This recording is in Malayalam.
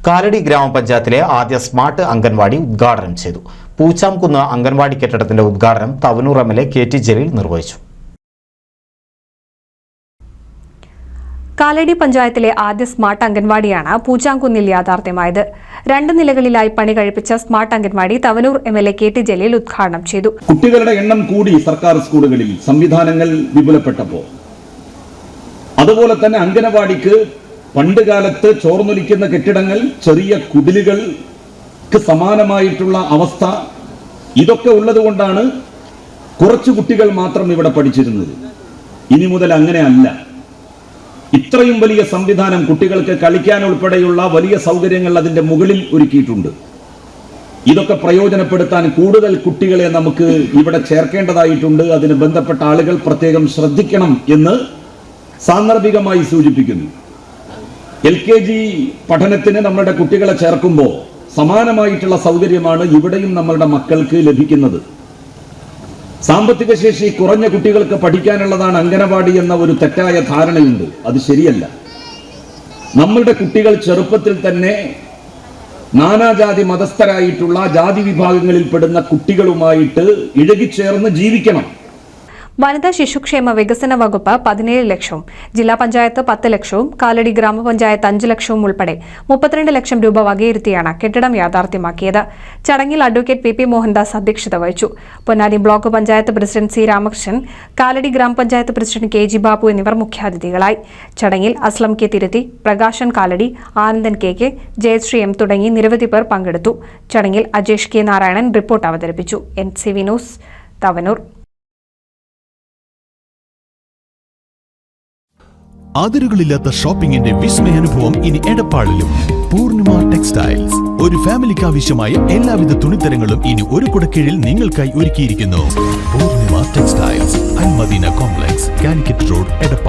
കാലടി ഗ്രാമപഞ്ചായത്തിലെ ആദ്യ സ്മാർട്ട് അംഗൻവാടി ഉദ്ഘാടനം ചെയ്തു. പൂച്ചാംകുന്ന് അംഗൻവാടി കെട്ടിടത്തിന്റെ ഉദ്ഘാടനം തവനൂർ എംഎൽഎ കെ.ടി. ജലീൽ നിർവഹിച്ചു. കാലടി പഞ്ചായത്തിലെ ആദ്യ സ്മാർട്ട് അംഗൻവാടിയാണ് പൂച്ചാംകുന്നിൽ യാഥാർത്ഥ്യമായത്. 2 നിലകളിലായി പണി കഴിപ്പിച്ച smart anganwadi Thavanur MLA K T. Jaleel ഉദ്ഘാടനം ചെയ്തു. കുട്ടികളുടെ എണ്ണം കൂടി സർക്കാർ സ്കൂളുകളിൽ, സംവിധാനങ്ങൾ വിപുലപ്പെട്ടപ്പോൾ അതുപോലെ തന്നെ അംഗനവാടിക്ക് പണ്ട് കാലത്ത് ചോർന്നൊലിക്കുന്ന കെട്ടിടങ്ങൾ, ചെറിയ കുടിലുകൾക്ക് സമാനമായിട്ടുള്ള അവസ്ഥ, ഇതൊക്കെ ഉള്ളതുകൊണ്ടാണ് കുറച്ചു കുട്ടികൾ മാത്രം ഇവിടെ പഠിച്ചിരുന്നത്. ഇനി മുതൽ അങ്ങനെയല്ല. ഇത്രയും വലിയ സംവിധാനം, കുട്ടികൾക്ക് കളിക്കാൻ ഉൾപ്പെടെയുള്ള വലിയ സൗകര്യങ്ങൾ അതിന്റെ മുകളിൽ ഒരുക്കിയിട്ടുണ്ട്. ഇതൊക്കെ പ്രയോജനപ്പെടുത്താൻ കൂടുതൽ കുട്ടികളെ നമുക്ക് ഇവിടെ ചേർക്കേണ്ടതായിട്ടുണ്ട്. അതിന് ബന്ധപ്പെട്ട ആളുകൾ പ്രത്യേകം ശ്രദ്ധിക്കണം എന്ന് സാന്ദർഭികമായി സൂചിപ്പിക്കുന്നു. LKG പഠനത്തിന് നമ്മുടെ കുട്ടികളെ ചേർക്കുമ്പോൾ സമാനമായിട്ടുള്ള സൗകര്യമാണ് ഇവിടെയും നമ്മളുടെ മക്കൾക്ക് ലഭിക്കുന്നത്. സാമ്പത്തിക ശേഷി കുറഞ്ഞ കുട്ടികൾക്ക് പഠിക്കാനുള്ളതാണ് അംഗനവാടി എന്ന ഒരു തെറ്റായ ധാരണയുണ്ട്. അത് ശരിയല്ല. നമ്മളുടെ കുട്ടികൾ ചെറുപ്പത്തിൽ തന്നെ നാനാജാതി മതസ്ഥരായിട്ടുള്ള ജാതി വിഭാഗങ്ങളിൽപ്പെടുന്ന കുട്ടികളുമായിട്ട് ഇഴകിച്ചേർന്ന് ജീവിക്കണം. വനിതാ ശിശുക്ഷേമ വികസന വകുപ്പ് 17 ലക്ഷവും, ജില്ലാ പഞ്ചായത്ത് 10 ലക്ഷവും, കാലടി ഗ്രാമപഞ്ചായത്ത് 5 ലക്ഷവും ഉൾപ്പെടെ 32 ലക്ഷം രൂപ വകയിരുത്തിയാണ് കെട്ടിടം യാഥാർത്ഥ്യമാക്കിയത്. ചടങ്ങിൽ അഡ്വക്കേറ്റ് പി മോഹൻദാസ് അധ്യക്ഷത വഹിച്ചു. Ponnani block panchayat president C Ramakrishnan, Kalady ഗ്രാമപഞ്ചായത്ത് പ്രസിഡന്റ് KG ബാബു എന്നിവർ മുഖ്യാതിഥികളായി. ചടങ്ങിൽ അസ്ലം കെ തിരുത്തി, പ്രകാശൻ കാലടി, ആനന്ദൻ KK, ജയശ്രീ M തുടങ്ങി നിരവധി പേർ പങ്കെടുത്തു. ചടങ്ങിൽ അജേഷ് K നാരായണൻ റിപ്പോർട്ട് അവതരിപ്പിച്ചു. NCV news, Thavanur. അതിരുകളില്ലാത്ത ഷോപ്പിംഗിന്റെ വിസ്മയാനുഭവം ഇനി എടപ്പാളിലും. പൂർണിമ ടെക്സ്റ്റൈൽസ്, ഒരു ഫാമിലിക്ക് ആവശ്യമായ എല്ലാവിധ തുണിത്തരങ്ങളും ഇനി ഒരു കുടക്കീഴിൽ നിങ്ങൾക്കായി ഒരുക്കിയിരിക്കുന്നു. Poornima textiles, Al Madina complex, Calicut road, Edappal.